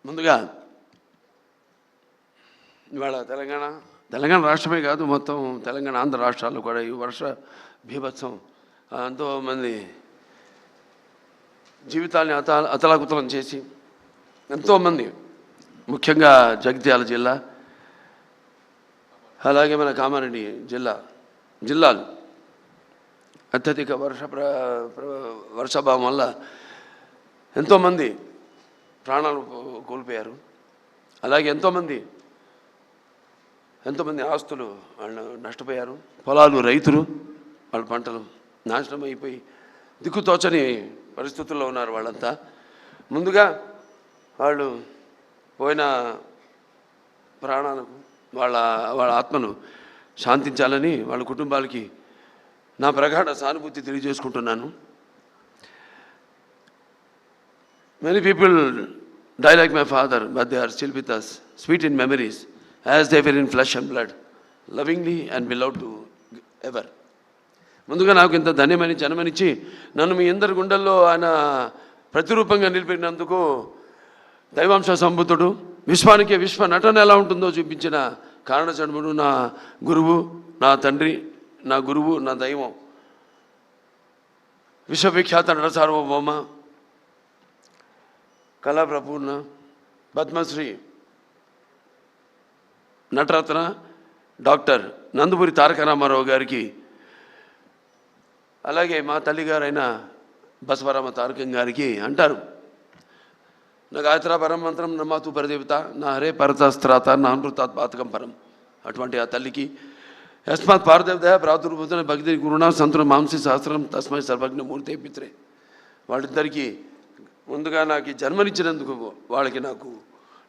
ముందుగా ఇవాళ తెలంగాణ రాష్ట్రమే కాదు, మొత్తం తెలంగాణ ఆంధ్ర రాష్ట్రాల్లో కూడా ఈ వర్ష బీభత్సం ఎంతోమంది జీవితాన్ని అతలాకుతలం చేసి ఎంతోమంది, ముఖ్యంగా జగిత్యాల జిల్లా, అలాగే మన కామారెడ్డి జిల్లాలు అత్యధిక వర్షాభావం వల్ల ఎంతోమంది ప్రాణాలు కోల్పోయారు. అలాగే ఎంతోమంది ఆస్తులు వాళ్ళు నష్టపోయారు. పొలాలు, రైతులు వాళ్ళ పంటలు నాశనం అయిపోయి దిక్కుతోచని పరిస్థితుల్లో ఉన్నారు వాళ్ళంతా. ముందుగా వాళ్ళు పోయిన ప్రాణాలకు వాళ్ళ ఆత్మను శాంతించాలని వాళ్ళ కుటుంబాలకి నా ప్రగాఢ సానుభూతి తెలియజేసుకుంటున్నాను. Many people die like my father, but they are still with us, sweet in memories, as they were in flesh and blood, lovingly and beloved to ever. ముందుగా నాకు ఇంత ధన్యమని జన్మనిచ్చి నన్ను మీ అందరి గుండెల్లో ఆయన ప్రతిరూపంగా నిలిపినందుకు దైవాంశ సంబుద్ధుడు, విశ్వానికి విశ్వ నటన ఎలా ఉంటుందో చూపించిన కారణజన్ముడు, నా గురువు, నా తండ్రి, నా గురువు, నా దైవం, విశ్వవిఖ్యాత నట సార్వభౌమ, కళాప్రపూర్ణ, పద్మశ్రీ, నటరత్న డాక్టర్ నందమూరి తారక రామారావు గారికి, అలాగే మా తల్లిగారైన బసవరామ తారకం గారికి అంటారు, నా గాయత్ర పరం మంత్రం నమాతు పరదేవత, నా హరే పరతస్త్రాత, నా అమృతాత్ పాతకం పరం. అటువంటి ఆ తల్లికి యస్మాత్ పారదేవత ప్రాతుర్భూత భక్తి గురుణా సంతుల మాంసి సహస్రం తస్మై సర్వజ్ఞ మూర్తే పిత్రే. వాళ్ళిద్దరికీ ముందుగా నాకు జన్మనిచ్చినందుకు వాళ్ళకి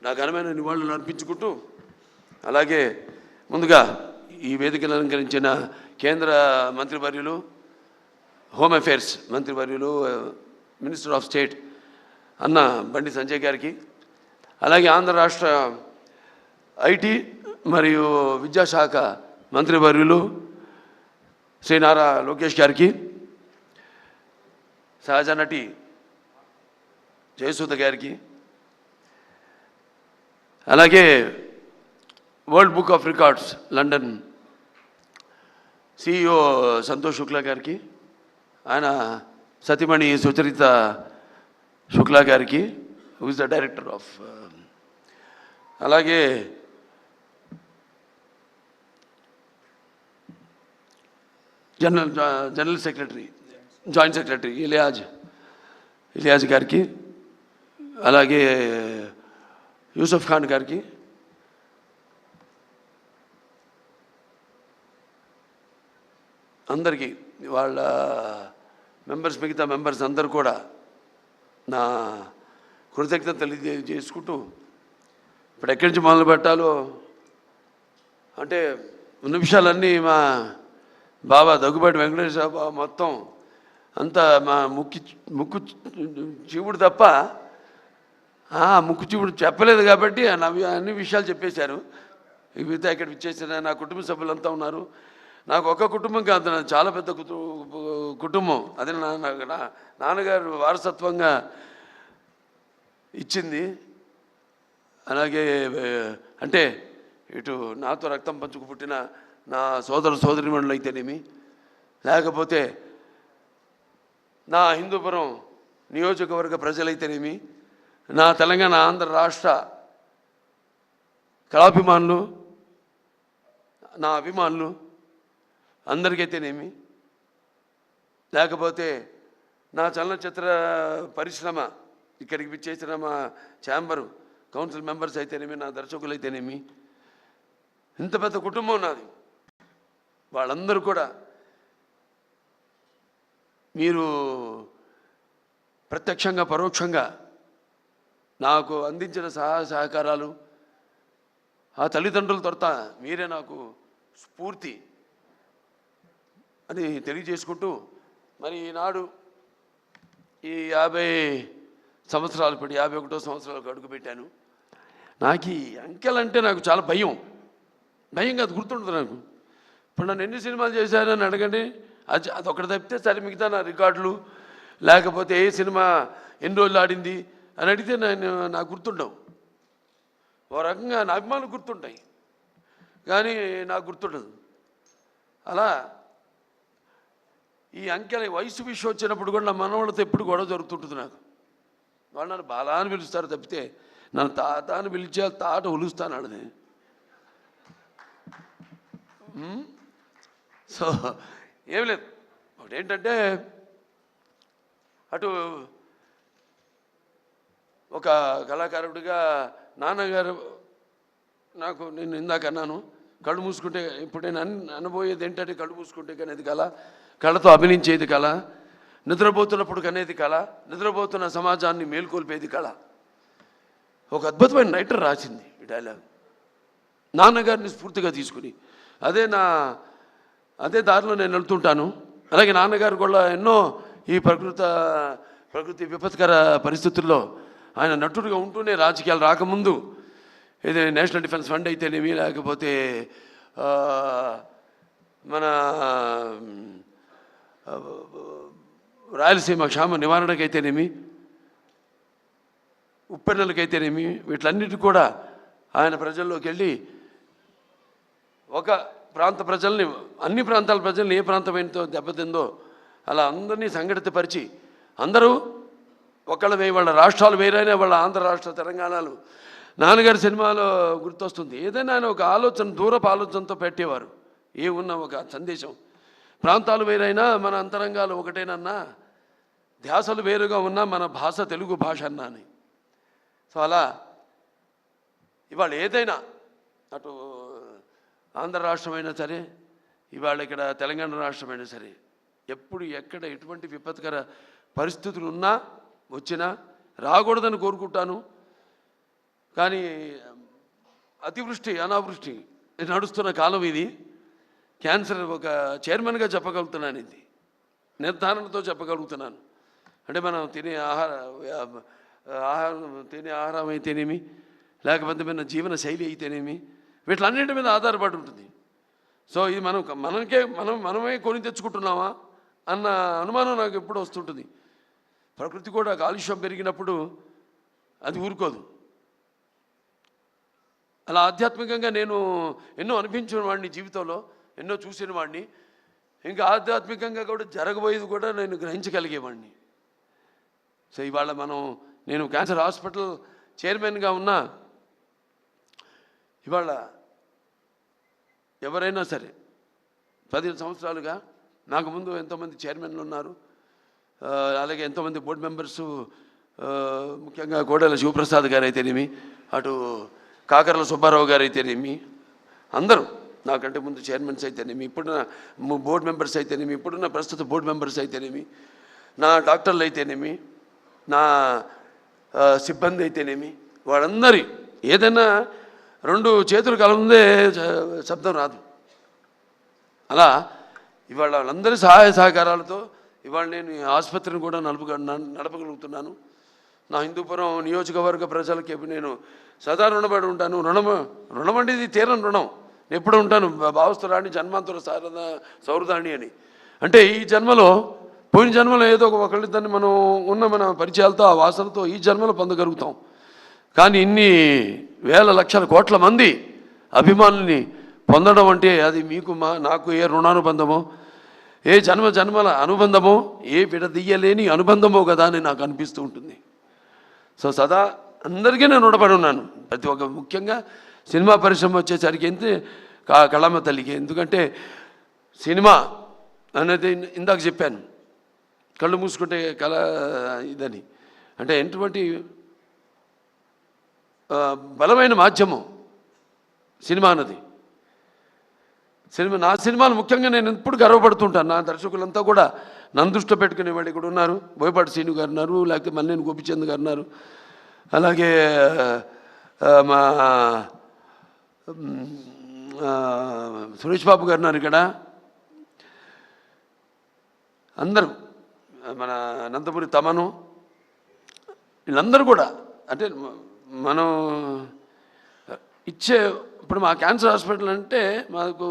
నా ఘనమైన నివాళులు అర్పించుకుంటూ, అలాగే ముందుగా ఈ వేదికను అలంకరించిన కేంద్ర మంత్రివర్యులు, హోమ్ అఫేర్స్ మంత్రివర్యులు, మినిస్టర్ ఆఫ్ స్టేట్ అన్న బండి సంజయ్ గారికి, అలాగే ఆంధ్ర రాష్ట్ర ఐటీ మరియు విద్యాశాఖ మంత్రివర్యులు శ్రీ నారా లోకేష్ గారికి, సహజ నటి జయసుధ గారికి, అలాగే world book of records London CEO Santosh Shukla గారికి, ఆయన సతీమణి సుచరిత శుక్లా గారికి, who is the director of, అలాగే general secretary, joint secretary Iliyaz గారికి, అలాగే యూసఫ్ ఖాన్ గారికి, అందరికీ వాళ్ళ మిగతా మెంబర్స్ అందరూ కూడా నా కృతజ్ఞత తెలియజేసుకుంటూ, ఇప్పుడు ఎక్కడి నుంచి మొదలు పెట్టాలో అంటే ఉన్న విషయాలన్నీ మా బాబా దగ్గుబాటి వెంకటేశ్వర బాబా మొత్తం అంతా మా ముక్కు చీవుడు తప్ప ముక్కు చీవుడు చెప్పలేదు కాబట్టి అన్ని విషయాలు చెప్పేశారు. మిగతా ఇక్కడ ఇచ్చేసిన నా కుటుంబ సభ్యులంతా ఉన్నారు. నాకు ఒక కుటుంబం కాదు, చాలా పెద్ద కుటుంబం. అది నాన్నగారు వారసత్వంగా ఇచ్చింది. అలాగే అంటే ఇటు నాతో రక్తం పంచుకు పుట్టిన నా సోదరిమణులు అయితేనేమి, లేకపోతే నా హిందూపురం నియోజకవర్గ ప్రజలైతేనేమి, నా తెలంగాణ ఆంధ్ర రాష్ట్ర కళాభిమానులు, నా అభిమానులు అందరికైతేనేమి, లేకపోతే నా చలనచిత్ర పరిశ్రమ ఇక్కడికి విచ్చేసిన మా ఛాంబరు కౌన్సిల్ మెంబర్స్ అయితేనేమి, నా దర్శకులు అయితేనేమి, ఇంత పెద్ద కుటుంబం నాది. వాళ్ళందరూ కూడా మీరు ప్రత్యక్షంగా పరోక్షంగా నాకు అందించిన సహకారాలు, ఆ తల్లిదండ్రుల తొరత మీరే నాకు స్ఫూర్తి అని తెలియజేసుకుంటూ, మరి ఈనాడు ఈ 50 సంవత్సరాలు, ఇప్పుడు 51వ సంవత్సరాలకు అడుగుపెట్టాను. నాకు ఈ అంకెలంటే నాకు చాలా భయం కాదు, గుర్తుండదు నాకు. ఇప్పుడు నన్ను ఎన్ని సినిమాలు చేశారని అడగండి, అదొకటి తప్పితే సరే మిగతా నా రికార్డులు లేకపోతే ఏ సినిమా ఎన్ని రోజులు ఆడింది అని అడిగితే నాకు గుర్తుండవు. ఓ రకంగా నా అభిమానులు గుర్తుంటాయి కానీ నాకు గుర్తుండదు. అలా ఈ అంకెల వయసు విషయం వచ్చినప్పుడు కూడా నా మనవాళ్ళతో ఎప్పుడు గొడవ జరుగుతుంటుంది. నాకు వాళ్ళు నన్ను బాలా అని పిలుస్తారు తప్పితే నన్ను తాత అని పిలిచే తాట ఒలుస్తాను అన్నది. సో ఏం లేదు, ఒకటి ఏంటంటే అటు ఒక కళాకారుడిగా నాన్నగారు నాకు నేను ఇందాక అన్నాను, కళ్ళు మూసుకుంటే ఇప్పుడు నేను అనబోయేది ఏంటంటే కళ్ళు మూసుకుంటే కనేది కళ, కళతో అభినయించేది కళ, నిద్రపోతున్నప్పుడు కనేది కళ, నిద్రపోతున్న సమాజాన్ని మేల్కొల్పేది కళ. ఒక అద్భుతమైన రైటర్ రాసింది ఈ డైలాగ్, నాన్నగారిని స్ఫూర్తిగా తీసుకుని. అదే దారిలో నేను వెళ్తుంటాను. అలాగే నాన్నగారు కూడా ఎన్నో ఈ ప్రకృతి విపత్కర పరిస్థితుల్లో ఆయన నటుడిగా ఉంటూనే రాజకీయాలు రాకముందు ఇది నేషనల్ డిఫెన్స్ ఫండ్ అయితేనేమి, లేకపోతే మన రాయలసీమ క్షామ నివారణకైతేనేమి, ఉప్పెన్నెలకైతేనేమి, వీటిలన్నిటి కూడా ఆయన ప్రజల్లోకి వెళ్ళి ఒక ప్రాంత ప్రజల్ని, అన్ని ప్రాంతాల ప్రజల్ని ఏ ప్రాంతమైనతో దెబ్బతిందో అలా అందరినీ సంఘటితపరిచి అందరూ ఒకళ్ళ వాళ్ళ రాష్ట్రాలు వేరైనా వాళ్ళ ఆంధ్ర రాష్ట్ర తెలంగాణలు నాన్నగారి సినిమాలో గుర్తొస్తుంది. ఏదైనా ఆయన ఒక ఆలోచన, దూరపు ఆలోచనతో పెట్టేవారు. ఉన్న ఒక సందేశం, ప్రాంతాలు వేరైనా మన అంతరంగాలు ఒకటేనన్నా, ధ్యాసలు వేరుగా ఉన్నా మన భాష తెలుగు భాష అన్నా అని. సో అలా ఇవాళ ఏదైనా అటు ఆంధ్ర రాష్ట్రమైనా సరే, ఇవాళ ఇక్కడ తెలంగాణ రాష్ట్రమైనా సరే, ఎప్పుడు ఎక్కడ ఎటువంటి విపత్కర పరిస్థితులు ఉన్నా వచ్చినా రాకూడదని కోరుకుంటాను. కానీ అతివృష్టి అనావృష్టి నడుస్తున్న కాలం ఇది. క్యాన్సర్ ఒక చైర్మన్గా చెప్పగలుగుతున్నాను, ఇది నిర్ధారణతో చెప్పగలుగుతున్నాను. అంటే మనం తినే ఆహారం అయితేనేమి, లేకపోతే మన జీవన శైలి అయితేనేమి, వీటిలన్నింటి మీద ఆధారపడి ఉంటుంది. సో ఇది మనమే కొని తెచ్చుకుంటున్నామా అన్న అనుమానం నాకు ఎప్పుడు వస్తుంటుంది. ప్రకృతి కూడా కాలుష్యం పెరిగినప్పుడు అది ఊరుకోదు. అలా ఆధ్యాత్మికంగా నేను ఎన్నో అనిపించిన వాడిని జీవితంలో, ఎన్నో చూసిన వాడిని. ఇంకా ఆధ్యాత్మికంగా కూడా జరగబోయేది కూడా నేను గ్రహించగలిగేవాడిని. సో ఇవాళ నేను క్యాన్సర్ హాస్పిటల్ చైర్మన్గా ఉన్నా, ఇవాళ ఎవరైనా సరే 15 సంవత్సరాలుగా నాకు ముందు ఎంతోమంది చైర్మన్లు ఉన్నారు, అలాగే ఎంతోమంది బోర్డు మెంబర్సు, ముఖ్యంగా కోడెల శివప్రసాద్ గారు అయితేనేమి, అటు కాకర్ల సుబ్బారావు గారు అయితేనేమి, అందరూ నాకంటే ముందు చైర్మన్స్ అయితేనేమి, ఇప్పుడున్న బోర్డు మెంబర్స్ అయితేనేమి, ఇప్పుడున్న ప్రస్తుత బోర్డు మెంబర్స్ అయితేనేమి, నా డాక్టర్లు అయితేనేమి, నా సిబ్బంది అయితేనేమి, వాళ్ళందరి ఏదైనా 2 చేతులు కలముందే శబ్దం రాదు. అలా ఇవాళ వాళ్ళందరి సహాయ సహకారాలతో ఇవాళ నేను ఈ ఆసుపత్రిని కూడా నడపగలుగుతున్నాను. నా హిందూపురం నియోజకవర్గ ప్రజలకి నేను సదా రుణపడి ఉంటాను. రుణం అంటే ఇది తీరని రుణం. నేను ఎప్పుడు ఉంటాను, భావస్తురాణి జన్మాంతర సౌరదాణి అని. అంటే ఈ జన్మలో, పోయిన జన్మలో ఏదో ఒకళ్ళిద్దరిని మన పరిచయాలతో, ఆ వాసనతో ఈ జన్మలో పొందగలుగుతాం. కానీ ఇన్ని వేల లక్షల కోట్ల మంది అభిమానుల్ని పొందడం అంటే అది నాకు ఏ రుణానుబంధమో, ఏ జన్మల అనుబంధమో, ఏ విడదీయలేని అనుబంధమో కదా అని నాకు అనిపిస్తూ ఉంటుంది. సో సదా అందరికీ నేను రుణపడి ఉన్నాను. ప్రతి ఒక్క, ముఖ్యంగా సినిమా పరిశ్రమ వచ్చేసరికి ఎంత కళమ్మ తల్లికి. ఎందుకంటే సినిమా అనేది ఇందాక చెప్పాను, కళ్ళు మూసుకుంటే కళ ఇదని. అంటే ఎటువంటి బలమైన మాధ్యమం సినిమా అన్నది. నా సినిమాలు ముఖ్యంగా నేను ఎప్పుడు గర్వపడుతుంటాను. నా దర్శకులంతా కూడా నన్ను దృష్టిలో పెట్టుకునే వాళ్ళు ఇక్కడ ఉన్నారు. బోయపాటి శ్రీను గారు ఉన్నారు, లేకపోతే మల్లేని గోపిచంద్ గారు ఉన్నారు, అలాగే మా సురేష్ బాబు గారు ఉన్నారు ఇక్కడ. అందరూ, మన నందమూరి తమను, వీళ్ళందరూ కూడా. అంటే మనం ఇచ్చే, ఇప్పుడు మా క్యాన్సర్ హాస్పిటల్ అంటే మాకు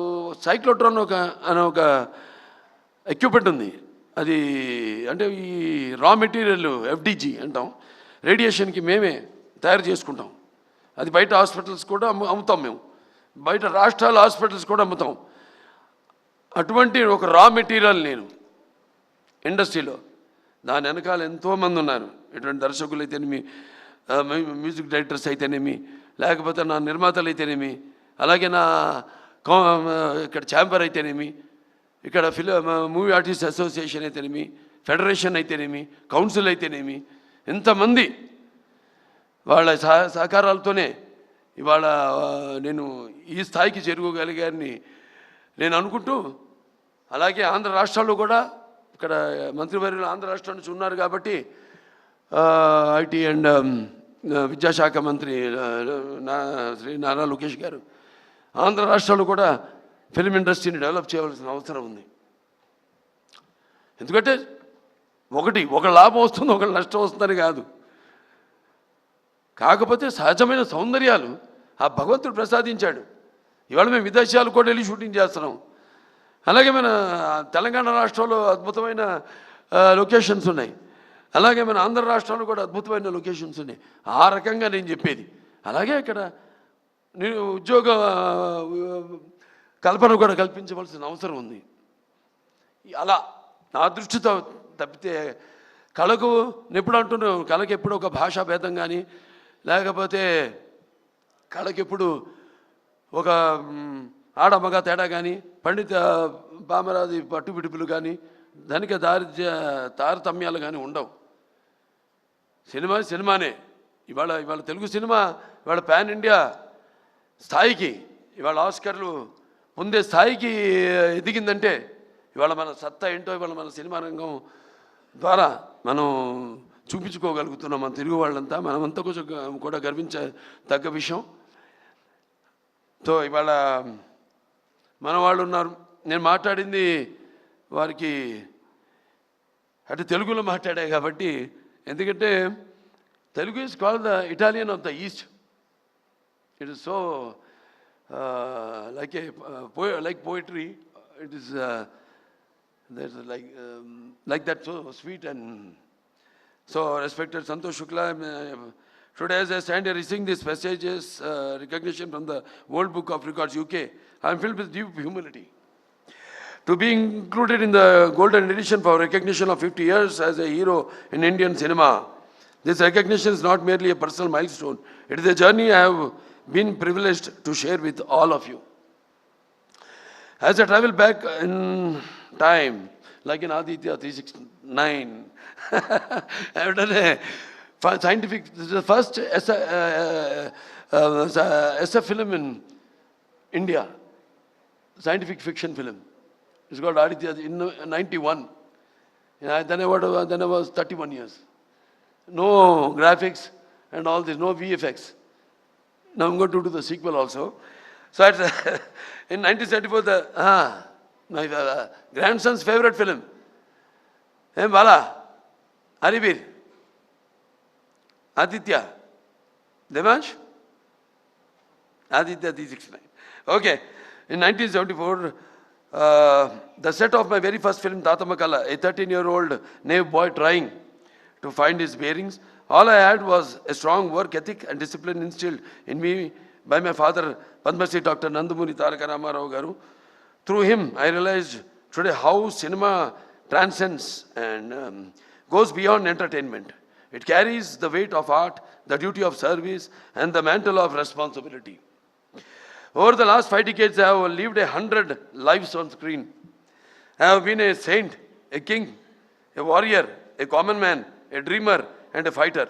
సైక్లోట్రాన్ అనే ఒక ఎక్విప్మెంట్ ఉంది. అది అంటే ఈ రా మెటీరియల్ ఎఫ్డిజి అంటాం, రేడియేషన్కి మేమే తయారు చేసుకుంటాం. అది బయట హాస్పిటల్స్ కూడా అమ్ముతాం మేము, బయట రాష్ట్రాల హాస్పిటల్స్ కూడా అమ్ముతాం. అటువంటి ఒక రా మెటీరియల్ నేను ఇండస్ట్రీలో, దాని వెనకాల ఎంతోమంది ఉన్నారు. ఇటువంటి దర్శకులు అయితేనేమి, మ్యూజిక్ డైరెక్టర్స్ అయితేనేమి, లేకపోతే నా నిర్మాతలు అయితేనేమి, అలాగే నా ఇక్కడ ఛాంబర్ అయితేనేమి, ఇక్కడ మూవీ ఆర్టిస్ట్ అసోసియేషన్ అయితేనేమి, ఫెడరేషన్ అయితేనేమి, కౌన్సిల్ అయితేనేమి, ఇంతమంది వాళ్ళ సహకారాలతోనే ఇవాళ నేను ఈ స్థాయికి చేరుకోగలిగానని నేను అనుకుంటూ, అలాగే ఆంధ్ర రాష్ట్రాల్లో కూడా ఇక్కడ మంత్రివర్యులు ఆంధ్ర రాష్ట్రం నుంచి ఉన్నారు కాబట్టి ఐటీ అండ్ విద్యాశాఖ మంత్రి శ్రీ నారా లోకేష్ గారు ఆంధ్ర రాష్ట్రాల్లో కూడా ఫిలిం ఇండస్ట్రీని డెవలప్ చేయవలసిన అవసరం ఉంది. ఎందుకంటే ఒక లాభం వస్తుంది, ఒకటి నష్టం వస్తుందని కాదు. కాకపోతే సహజమైన సౌందర్యాలు ఆ భగవంతుడు ప్రసాదించాడు. ఇవాళ మేము విదేశాలు కూడా వెళ్ళి షూటింగ్ చేస్తున్నాం. అలాగే మన తెలంగాణ రాష్ట్రంలో అద్భుతమైన లొకేషన్స్ ఉన్నాయి, అలాగే మన ఆంధ్ర రాష్ట్రంలో కూడా అద్భుతమైన లొకేషన్స్ ఉన్నాయి. ఆ రకంగా నేను చెప్పేది. అలాగే ఇక్కడ నేను ఉద్యోగ కల్పన కూడా కల్పించవలసిన అవసరం ఉంది. అలా నా దృష్టితో తప్పితే కళకు ఎప్పుడు అంటున్నాను, కళకి ఎప్పుడు ఒక భాషా భేదం కానీ, లేకపోతే కళకెప్పుడు ఒక ఆడమగ తేడా కానీ, పండిత పామరాది పట్టు విడుపులు కానీ, ధనిక తారతమ్యాలు కానీ ఉండవు. సినిమానే. ఇవాళ తెలుగు సినిమా ఇవాళ పాన్ ఇండియా స్థాయికి, ఇవాళ ఆస్కర్లు పొందే స్థాయికి ఎదిగిందంటే ఇవాళ మన సత్తా ఏంటో ఇవాళ మన సినిమా రంగం ద్వారా మనం చూపించుకోగలుగుతున్నాం. మన తెలుగు వాళ్ళంతా, మనమంతా కొంచెం కూడా గర్వించదగ్గ విషయం. సో ఇవాళ మన వాళ్ళు ఉన్నారు. నేను మాట్లాడింది వారికి అంటే తెలుగులో మాట్లాడా కాబట్టి, ఎందుకంటే Telugu is called the Italian of the east. It is so like poetry. It is there's like that, so sweet. And so respected Santosh Shukla, today as I stand here receiving this prestigious recognition from the World Book of Records UK, I am filled with deep humility to be included in the golden edition for recognition of 50 years as a hero in Indian cinema. This recognition is not merely a personal milestone, it is a journey I have been privileged to share with all of you. As I travel back in time, like in Aditya 369, I have done a scientific, this is the first SF film in India, scientific fiction film. It's called Aditya in 91. Then I was 31 years. No graphics and all this, no VFX. Now I'm going to do the sequel also. So in 1974, my grandson's favorite film, Bala, Haribir, Aditya, Devansh, Aditya 369. Okay, in 1974, the set of my very first film, Tatamakala, a 13-year-old naive boy trying to find his bearings. All I had was a strong work ethic and discipline instilled in me by my father, Padma Shri Dr. Nandamuni Taraka Ramarao Garu. Through him, I realized today how cinema transcends and goes beyond entertainment. It carries the weight of art, the duty of service, and the mantle of responsibility. Over the last 5 decades, I have lived 100 lives on screen. I have been a saint, a king, a warrior, a common man, a dreamer, and a fighter.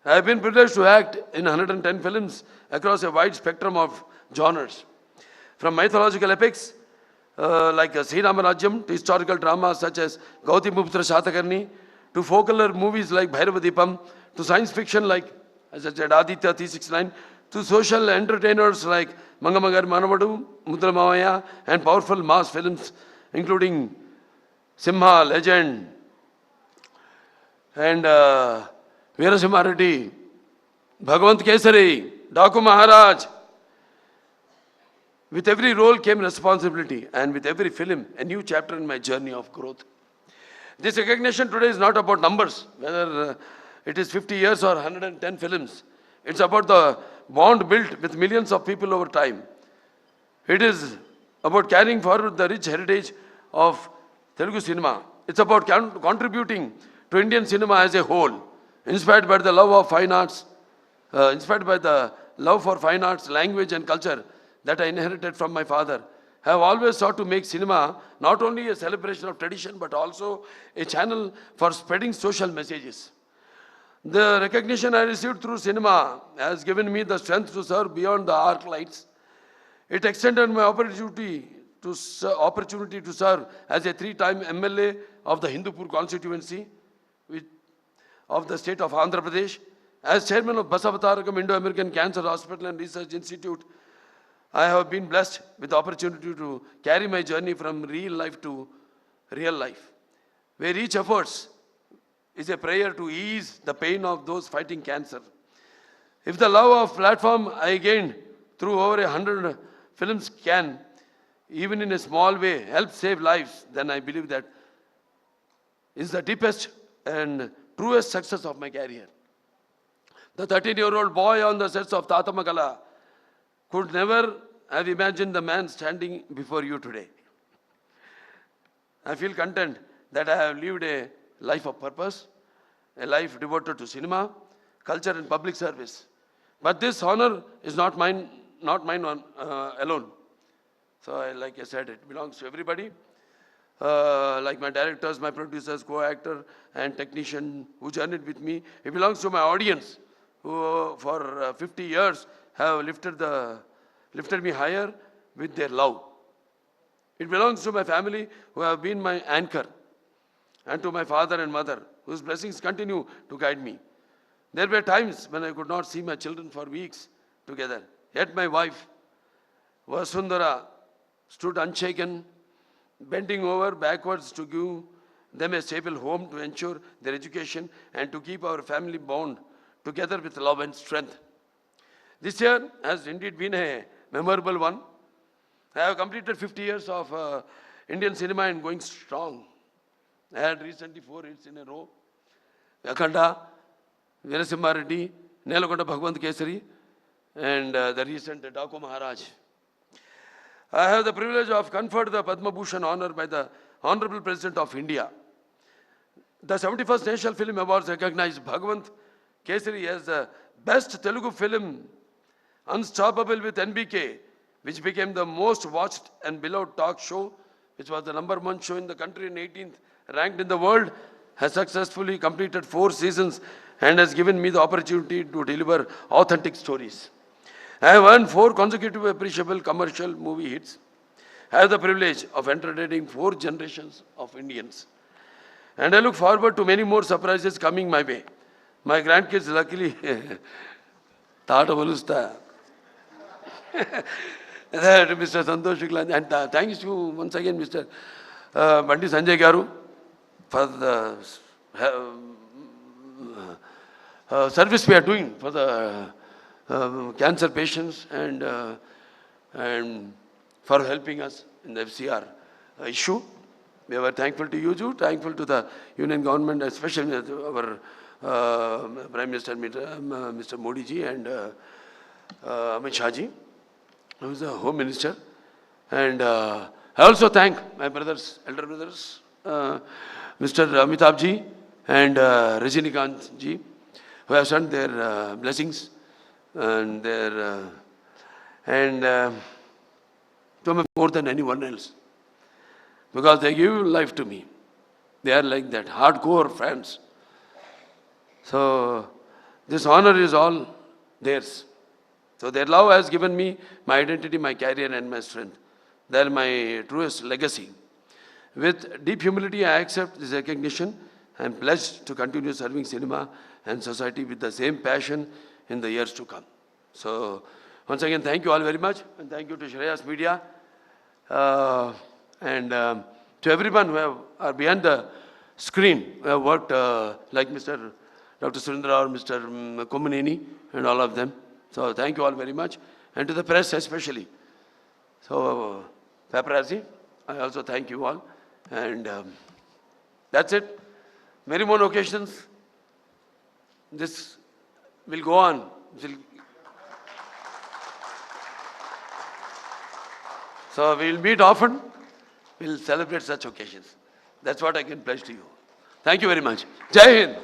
I have been privileged to act in 110 films across a wide spectrum of genres, from mythological epics like Sri Ramarajyam to historical dramas such as Gautamiputta Shatakarni, to folklore movies like Bhairavadipam, to science fiction like, as I said, Aditya 369, to social entertainers like Mangamagar Manavadu, Mudra Mavaya, and powerful mass films including Simha, Legend, and Veerasimha Reddy, Bhagwant Kesari, Daku Maharaj, With every role came responsibility, and with every film, a new chapter in my journey of growth. This recognition today is not about numbers, whether it is 50 years or 110 films. It's about the bond built with millions of people over time. It is about carrying forward the rich heritage of Telugu cinema. It's about contributing to Indian cinema as a whole, inspired by the love of fine arts, inspired by the love for fine arts, language and culture that I inherited from my father. I have always sought to make cinema not only a celebration of tradition but also a channel for spreading social messages. The recognition I received through cinema has given me the strength to serve beyond the arc lights. It extended my opportunity to serve as a 3-time MLA of the Hindupur constituency of the state of Andhra Pradesh, as chairman of Basavatarakam Indo-American Cancer Hospital and Research Institute. I have been blessed with the opportunity to carry my journey from real life to real life, where each effort is a prayer to ease the pain of those fighting cancer. If the love of platform I gained through over 100 films can, even in a small way, help save lives, then I believe that is the deepest and truest success of my career. The 13-year-old boy on the sets of Tata Magala could never have imagined the man standing before you today. I feel content that I have lived a life of purpose, a life devoted to cinema, culture and public service. But this honor is not mine alone. So like I said, it belongs to everybody. Like my directors, my producers, co-actor and technician who journeyed with me. It belongs to my audience who for 50 years have lifted me higher with their love. It belongs to my family who have been my anchor, and to my father and mother whose blessings continue to guide me. There were times when I could not see my children for weeks together. Yet my wife, Vasundhara, stood unshaken, bending over backwards to give them a stable home to ensure their education and to keep our family bond together with love and strength. This year has indeed been a memorable one. I have completed 50 years of Indian cinema and going strong. I had recently 4 hits in a row. Akhanda, Veerasimha Reddy, Nelagonda Bhagwant Kesari, and the recent Daku Maharaj. I have the privilege of conferred the Padma Bhushan honor by the Honorable President of India. The 71st National Film Awards recognized Bhagwant Kesari as the best Telugu film, Unstoppable with NBK, which became the most watched and beloved talk show, which was the #1 show in the country and 18th ranked in the world, has successfully completed 4 seasons and has given me the opportunity to deliver authentic stories. I have earned 4 consecutive appreciable commercial movie hits. I have the privilege of entertaining 4 generations of Indians. And I look forward to many more surprises coming my way. My grandkids luckily Tata Valusta. Mr. Santosh Shukla, and thanks to once again Mr. Bandi Sanjay Garu for the service we are doing for the cancer patients and for helping us in the FCR issue. We were thankful to you too, thankful to the Union government, especially our Prime Minister Mr. Modi ji and Amit Shah ji, who is the Home Minister. And I also thank my brothers, elder brothers, Mr. Amitabh ji and Rajinikanth ji, who have sent their blessings and their to me more than anyone else, because they give life to me. They are like that, hardcore fans. So this honor is all theirs. So their love has given me my identity, my career and my strength. They are my truest legacy. With deep humility, I accept this recognition. I am pledged to continue serving cinema and society with the same passion in the years to come. So once again, thank you all very much, and thank you to Shreyas Media and to everyone who are behind the screen, who have worked like Mr. Dr. Surendra or Mr. Komaneni and all of them. So thank you all very much, and to the press especially. So, paparazzi, I also thank you all. And that's it. Many more occasions. This will go on. So we'll meet often. We'll celebrate such occasions. That's what I can pledge to you. Thank you very much. Jai Hind.